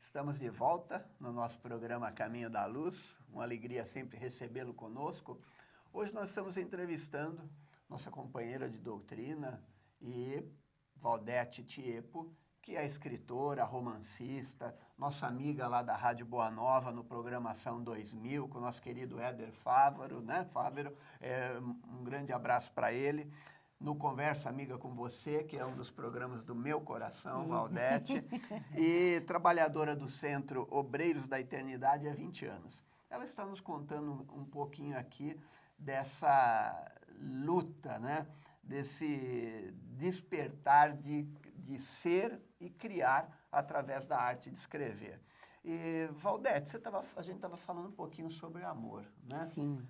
Estamos de volta no nosso programa Caminho da Luz. Uma alegria sempre recebê-lo conosco. Hoje nós estamos entrevistando nossa companheira de doutrina e Valdete Tiepo, que é escritora, romancista, nossa amiga lá da Rádio Boa Nova no Programação 2000, com o nosso querido Éder Fávaro, né, Fávaro? Um grande abraço para ele. No Conversa Amiga com Você, que é um dos programas do meu coração, Valdete, e trabalhadora do Centro Obreiros da Eternidade há 20 anos. Ela está nos contando um pouquinho aqui dessa luta, né? Desse despertar de ser e criar através da arte de escrever. E, Valdete, a gente estava falando um pouquinho sobre amor, né? Sim.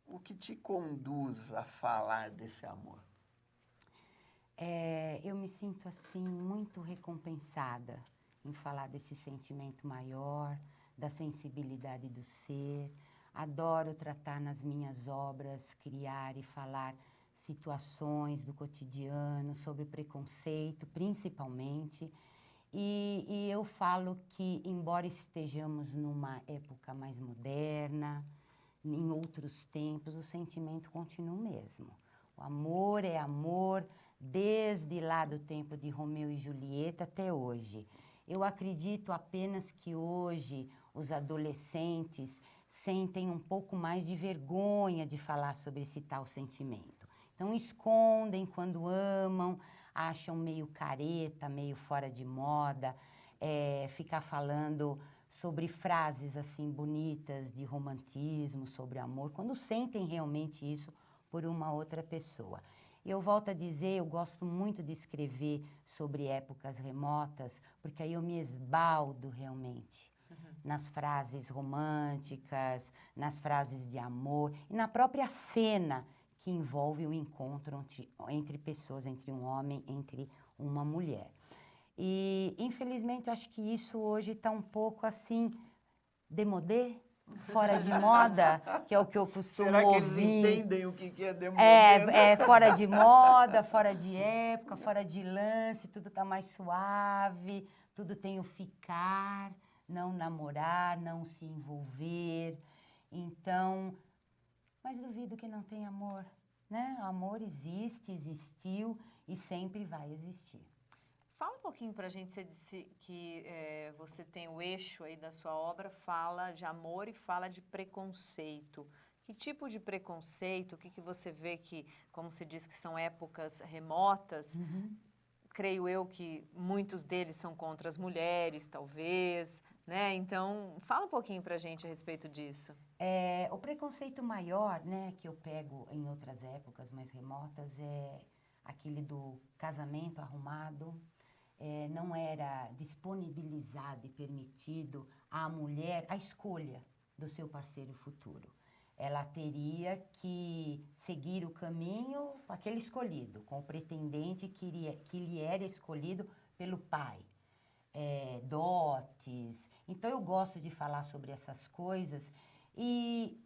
O que te conduz a falar desse amor? Eu me sinto, assim, muito recompensada em falar desse sentimento maior, da sensibilidade do ser. Adoro tratar nas minhas obras, criar e falar situações do cotidiano, sobre preconceito, principalmente. E eu falo que, embora estejamos numa época mais moderna, em outros tempos, o sentimento continua o mesmo. O amor é amor desde lá do tempo de Romeu e Julieta até hoje. Eu acredito apenas que hoje os adolescentes sentem um pouco mais de vergonha de falar sobre esse tal sentimento. Então escondem quando amam, acham meio careta, meio fora de moda, ficar falando sobre frases assim bonitas de romantismo, sobre amor, quando sentem realmente isso por uma outra pessoa. Eu volto a dizer, eu gosto muito de escrever sobre épocas remotas, porque aí eu me esbaldo realmente nas frases românticas, nas frases de amor e na própria cena que envolve o encontro entre pessoas, entre um homem, entre uma mulher. E, infelizmente, acho que isso hoje está um pouco assim, démodé, fora de moda, que é o que eu costumo ouvir. Será que eles entendem o que é démodé? Fora de moda, fora de época, fora de lance, tudo está mais suave, tudo tem o ficar, não namorar, não se envolver. Então, mas duvido que não tenha amor, né? Amor existe, existiu e sempre vai existir. Fala um pouquinho pra gente, você disse que você tem o eixo aí da sua obra, fala de amor e fala de preconceito. Que tipo de preconceito, o que você vê que, como você diz que são épocas remotas, creio eu que muitos deles são contra as mulheres, talvez, né? Então, fala um pouquinho pra gente a respeito disso. O preconceito maior, né, que eu pego em outras épocas mais remotas é aquele do casamento arrumado. Não era disponibilizado e permitido à mulher a escolha do seu parceiro futuro. Ela teria que seguir o caminho, aquele escolhido, com o pretendente que lhe era escolhido pelo pai. Dotes. Então eu gosto de falar sobre essas coisas e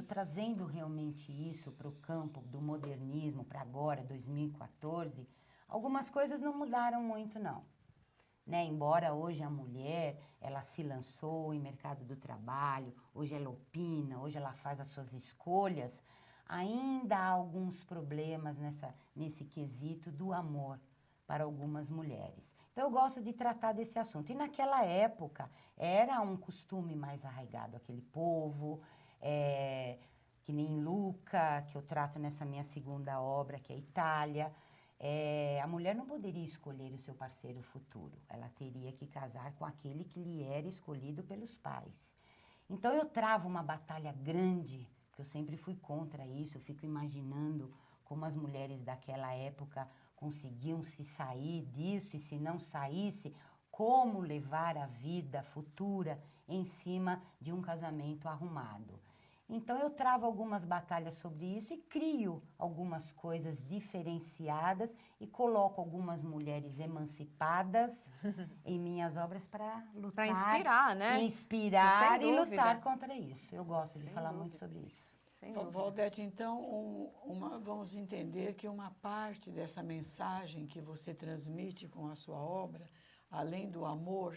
trazendo realmente isso para o campo do modernismo, para agora, 2014, algumas coisas não mudaram muito, não. Né? Embora hoje a mulher, ela se lançou em mercado do trabalho, hoje ela opina, hoje ela faz as suas escolhas, ainda há alguns problemas nesse quesito do amor para algumas mulheres. Então eu gosto de tratar desse assunto. E naquela época era um costume mais arraigado, aquele povo, que nem Luca, que eu trato nessa minha segunda obra, que é Itália. A mulher não poderia escolher o seu parceiro futuro, ela teria que casar com aquele que lhe era escolhido pelos pais. Então eu travo uma batalha grande, que eu sempre fui contra isso, eu fico imaginando como as mulheres daquela época conseguiam se sair disso, e se não saísse, como levar a vida futura em cima de um casamento arrumado. Então eu travo algumas batalhas sobre isso e crio algumas coisas diferenciadas e coloco algumas mulheres emancipadas em minhas obras para lutar. Para inspirar, né? Inspirar e lutar contra isso. Eu gosto de falar muito sobre isso. Valdete, então, vamos entender que uma parte dessa mensagem que você transmite com a sua obra, além do amor,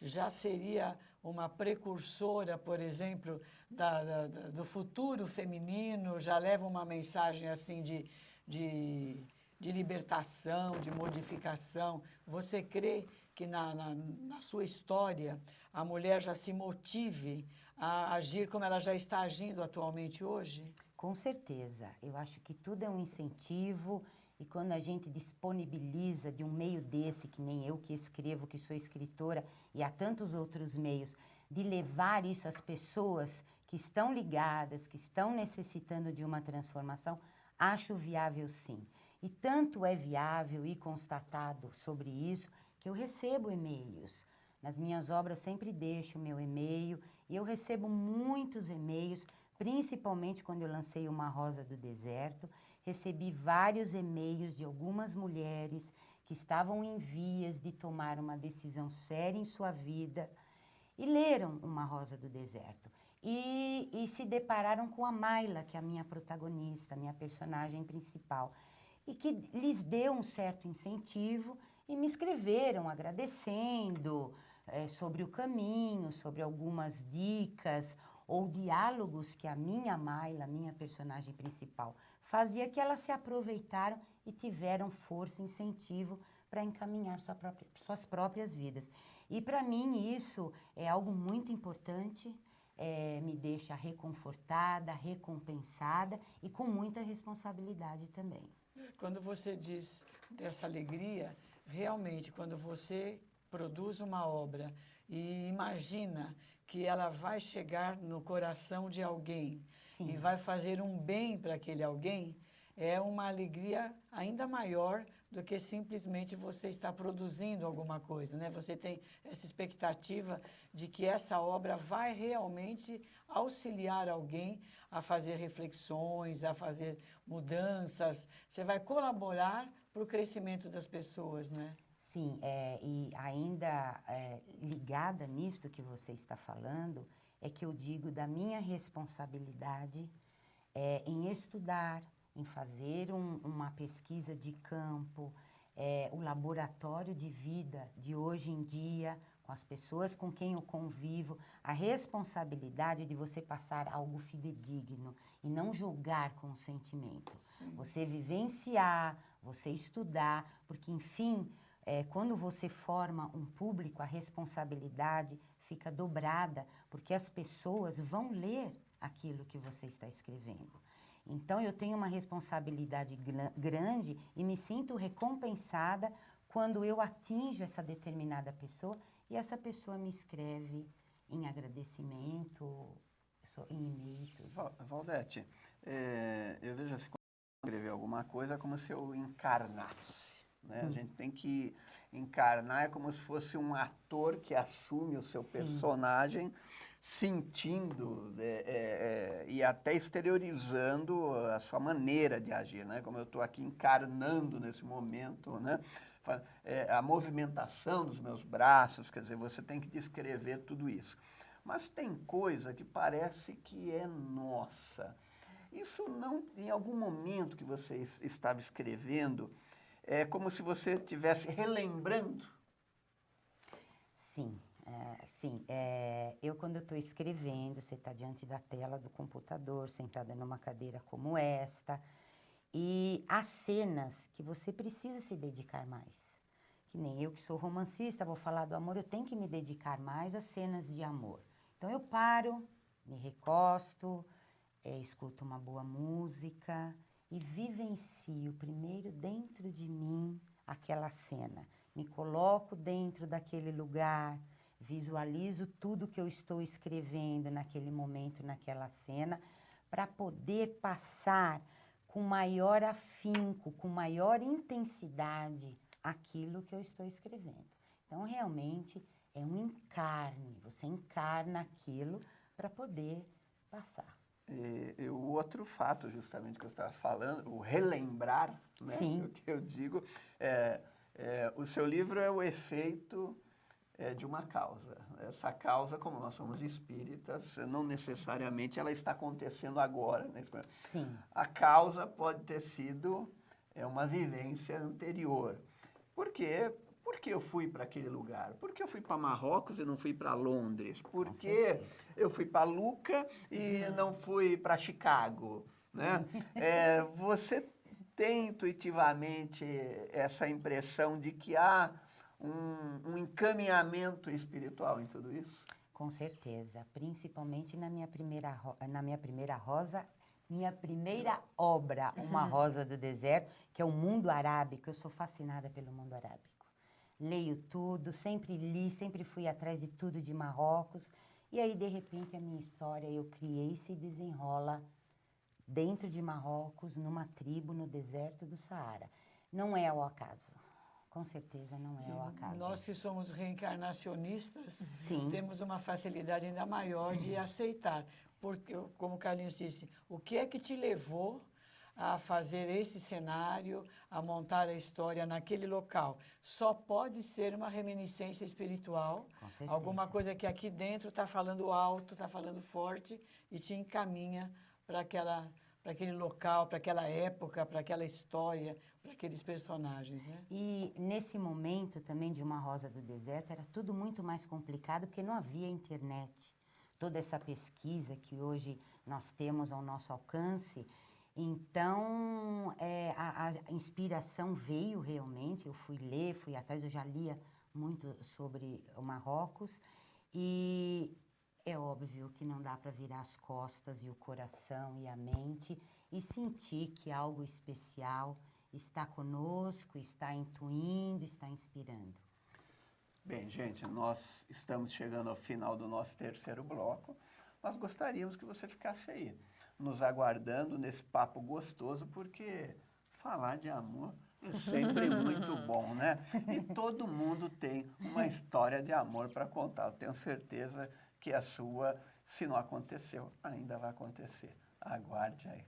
já seria uma precursora, por exemplo, do futuro feminino, já leva uma mensagem assim de libertação, de modificação. Você crê que na sua história a mulher já se motive a agir como ela já está agindo atualmente hoje? Com certeza. Eu acho que tudo é um incentivo e quando a gente disponibiliza de um meio desse, que nem eu que escrevo, que sou escritora, e há tantos outros meios, de levar isso às pessoas que estão ligadas, que estão necessitando de uma transformação, acho viável sim. E tanto é viável e constatado sobre isso que eu recebo e-mails. Nas minhas obras sempre deixo o meu e-mail e eu recebo muitos e-mails, principalmente quando eu lancei Uma Rosa do Deserto. Recebi vários e-mails de algumas mulheres que estavam em vias de tomar uma decisão séria em sua vida e leram Uma Rosa do Deserto. E se depararam com a Mayla, que é a minha protagonista, a minha personagem principal, e que lhes deu um certo incentivo e me escreveram agradecendo sobre o caminho, sobre algumas dicas ou diálogos que a minha Mayla, minha personagem principal, fazia, que elas se aproveitaram e tiveram força e incentivo para encaminhar suas próprias vidas. E para mim isso é algo muito importante, me deixa reconfortada, recompensada e com muita responsabilidade também. Quando você diz dessa alegria, realmente, quando você produz uma obra e imagina que ela vai chegar no coração de alguém, Sim. E vai fazer um bem para aquele alguém, é uma alegria ainda maior do que simplesmente você estar produzindo alguma coisa, né? Você tem essa expectativa de que essa obra vai realmente auxiliar alguém a fazer reflexões, a fazer mudanças. Você vai colaborar para o crescimento das pessoas, né? Sim, e ainda ligada nisto que você está falando, é que eu digo da minha responsabilidade em estudar, em fazer uma pesquisa de campo, o laboratório de vida de hoje em dia, com as pessoas com quem eu convivo, a responsabilidade de você passar algo fidedigno e não julgar com os sentimentos. Sim. Você vivenciar, você estudar, porque, enfim, quando você forma um público, a responsabilidade fica dobrada, porque as pessoas vão ler aquilo que você está escrevendo. Então, eu tenho uma responsabilidade grande e me sinto recompensada quando eu atinjo essa determinada pessoa e essa pessoa me escreve em agradecimento, em e-mail. Valdete, eu vejo assim, quando eu escrever alguma coisa, é como se eu encarnasse. Né? A gente tem que encarnar, é como se fosse um ator que assume o seu personagem, sentindo e até exteriorizando a sua maneira de agir, né? Como eu estou aqui encarnando nesse momento, né? A movimentação dos meus braços, quer dizer, você tem que descrever tudo isso. Mas tem coisa que parece que é nossa. Isso não, em algum momento que você estava escrevendo, é como se você estivesse relembrando. Sim, sim. Eu, quando estou escrevendo, você está diante da tela do computador, sentada numa cadeira como esta, e há cenas que você precisa se dedicar mais. Que nem eu, que sou romancista, vou falar do amor, eu tenho que me dedicar mais às cenas de amor. Então, eu paro, me recosto, escuto uma boa música e vivencio primeiro dentro de mim aquela cena. Me coloco dentro daquele lugar, visualizo tudo que eu estou escrevendo naquele momento, naquela cena, para poder passar com maior afinco, com maior intensidade aquilo que eu estou escrevendo. Então, realmente, é um encarne, você encarna aquilo para poder passar. E o outro fato, justamente, que eu estava falando, o relembrar, né? Sim. O que eu digo, o seu livro é o efeito de uma causa. Essa causa, como nós somos espíritas, não necessariamente ela está acontecendo agora. Né? Sim. A causa pode ter sido uma vivência anterior. Por quê? por que eu fui para aquele lugar? Por que eu fui para Marrocos e não fui para Londres? Por Com que certeza. eu fui para Lucca e não fui para Chicago? Né? Você tem intuitivamente essa impressão de que há um encaminhamento espiritual em tudo isso? Com certeza, principalmente na minha primeira rosa, minha primeira obra, Uma Rosa do Deserto, que é o mundo arábico. Eu sou fascinada pelo mundo arábico. Leio tudo, sempre li, sempre fui atrás de tudo de Marrocos. E aí, de repente, a minha história eu criei se desenrola dentro de Marrocos, numa tribo no deserto do Saara. Não é ao acaso. Com certeza não é ao acaso. Nós que somos reencarnacionistas, Sim. temos uma facilidade ainda maior de aceitar. Porque, como o Carlinhos disse, o que é que te levou a fazer esse cenário, a montar a história naquele local? Só pode ser uma reminiscência espiritual, Com certeza. alguma coisa que aqui dentro está falando alto, está falando forte e te encaminha para aquele local, para aquela época, para aquela história, para aqueles personagens, né? E nesse momento também de Uma Rosa do Deserto era tudo muito mais complicado porque não havia internet. Toda essa pesquisa que hoje nós temos ao nosso alcance. Então, a inspiração veio realmente, eu fui ler, fui atrás, eu já lia muito sobre o Marrocos. E é óbvio que não dá para virar as costas e o coração e a mente e sentir que algo especial está conosco, está intuindo, está inspirando. Bem, gente, nós estamos chegando ao final do nosso terceiro bloco. Nós gostaríamos que você ficasse aí, nos aguardando nesse papo gostoso, porque falar de amor é sempre muito bom, né? E todo mundo tem uma história de amor para contar. Eu tenho certeza que a sua, se não aconteceu, ainda vai acontecer. Aguarde aí.